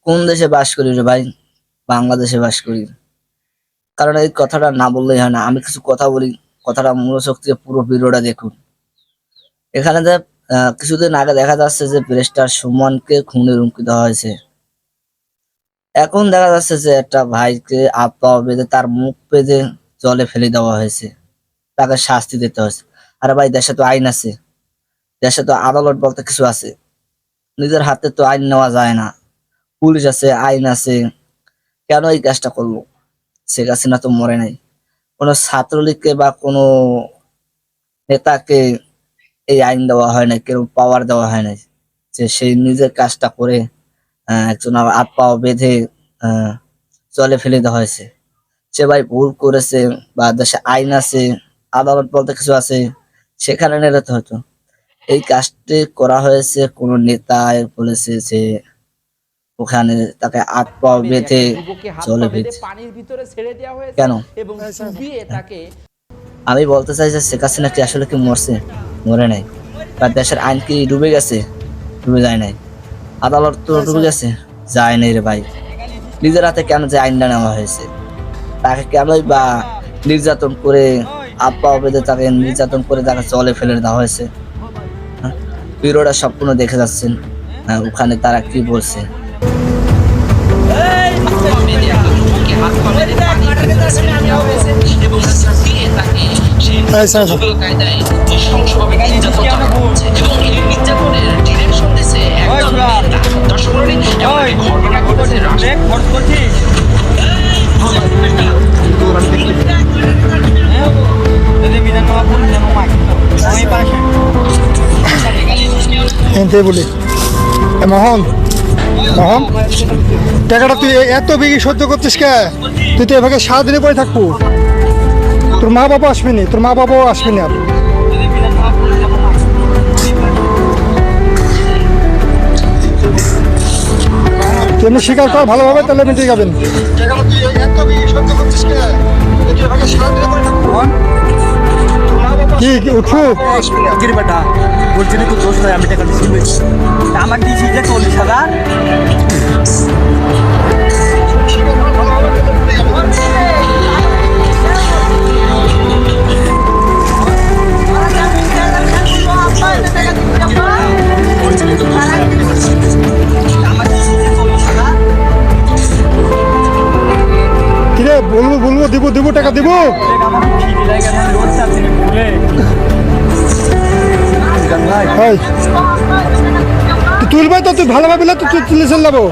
কোন দেশে বাস করি রে ভাই? বাংলাদেশে বাস করি। কারণ এই কথাটা না বললেই হয় না। আমি কিছু কথা বলি, কথাটা মনোযোগ দিয়ে পুরো ভিডিওটা দেখুন। এখানে যে কিছুদিন আগে দেখা যাচ্ছে যে ব্যারিস্টার সুমনকে খুনের হুমকি দেওয়া হয়েছে। এখন দেখা যাচ্ছে যে একটা ভাইকে হাত পা বেঁধে তার মুখ বেঁধে জলে ফেলে দেওয়া হয়েছে। তাকে শাস্তি দিতে হয়েছে। আরে ভাই, দেশে তো আইন আছে, দেশে তো আদালত বলতে কিছু আছে। নিজের হাতে তো আইন নেওয়া যায় না। পুলিশ আছে, আইন আছে। কেন এই কাজটা করলো? শেখ হাসিনা তো মরে নাই। কোনো ছাত্রলীগকে বা কোনো নেতাকে এই আইন দেওয়া হয় নাই, কেউ পাওয়ার দেওয়া হয় নাই যে সেই নিজের কাজটা করে একজন হাত পা বেঁধে আহ জলে ফেলে দেওয়া হয়েছে। সে ভাই ভুল করেছে বা দেশে আইন আছে, আদালত বলতে কিছু আছে, সেখানে নিলে তো হতো। এই কাজটি করা হয়েছে কোন নেতা বলেছে যে ওখানে তাকে হাত পা বেঁধে জলে ফেলছে। পানির ভিতরে ছেড়ে দেওয়া হয়েছে কেন? এবং ডুবিয়ে তাকে আমি বলতে চাই যে শেখ হাসিনা কি আসলে কি মরছে? মরে নাই। বা দেশের আইন কি ডুবে গেছে? ডুবে যায় নাই। আদালত তো ডুবে গেছে? যায় নাই রে ভাই। নিজের হাতে কেন যে আইনটা নেওয়া হয়েছে? তাকে কেনই বা নির্যাতন করে হাত পা বেঁধে তাকে নির্যাতন করে তাকে জলে ফেলে দেওয়া হয়েছে? ভিডিওটা সম্পূর্ণ দেখে যাচ্ছেন। ওখানে তারা কি বলছে। এনতে বলি মোহন মোহন টাকাটা তুই এত বেশি সহ্য করছিস কে? তুই তো এভাবে সারাদিনে পরে থাকবো। তোর মা বাবা আসবি না, তোর মা বাবাও আসবি না। তুই এমনি স্বীকার কর ভালোভাবে, তাহলে মিটে যাবেন। কি উঠবো বেটা ওর জন্য তো দোষ নয়, আমি টাকা দিচ্ছি আমার দিয়েছি যে 40,000। কিরে বলবো বলবো দিব দিব টাকা দিব। তুই তুলবে তো, তুই ভালোভাবে তো তুই তুলে চলাবো।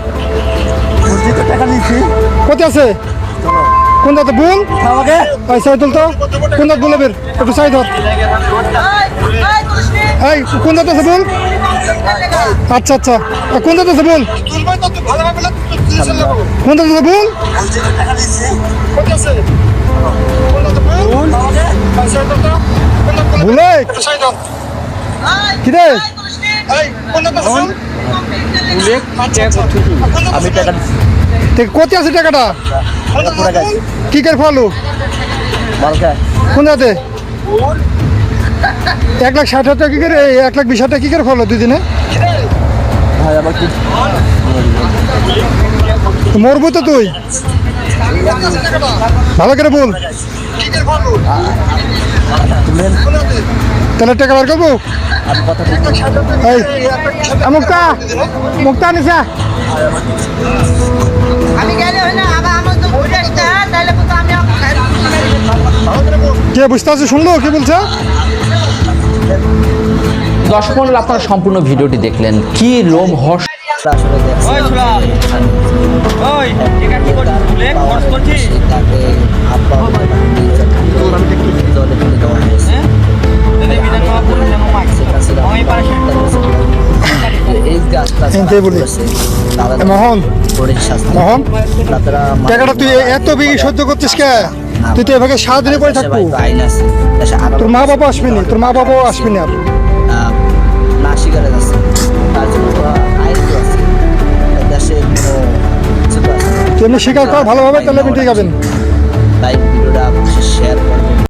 টাকা নিচ্ছি কত আছে? কোন দাঁতে বল সাই তুল তো। কোন দাঁত বলে বের একটু সাই ধর। এই কোন দাঁত আছে বল? আচ্ছা আচ্ছা, কোন দাঁত আছে বল? কোন দাঁত আছে বল? বলে কিরে আমি টাকা দিচ্ছি। কত আছে টাকাটা? কি করে ফলো কোন দাঁতে? 1,60,000 কি করে? 1,20,000 কি করে ফলো দুদিনে? মরবো তো তুই, ভালো করে বল। তাহলে টাকা বার করবো। মুক্তা মুক্তা নিশা আমি গেলে হয় না, আবার আমার তো ঘুরে আসতে হয়, তাহলে তো আমি কে বুঝতে পারছি? শুনলো কি বলছে? দর্শক মণ্ডলী, আপনারা সম্পূর্ণ ভিডিওটি দেখলেন। কি লোমহর্ষ আসলে দেখছি তাকে হাত পা বেঁধে জলে ফেলে দেওয়া হয়েছে। এই কাজটা করেছে তারা মোহন কঠিন শাস্তি। মোহন তারা টাকাটা তুই এত বেশি সহ্য করছিস কে? তুই তো এভাবে সারাদিনে পরে থাকবো। আইন আছে, দেশে আদালত তোর মা বাবা আসবি না, তোর মা বাবাও আসবি না। না স্বীকারে যাচ্ছে, তার জন্য তো আইন তো আছে, দেশে কোনো কিছু তো আছে। তুই এমনি স্বীকার কর ভালোভাবে, তাহলে মিটে যাবেন। তাই ভিডিওটা শেয়ার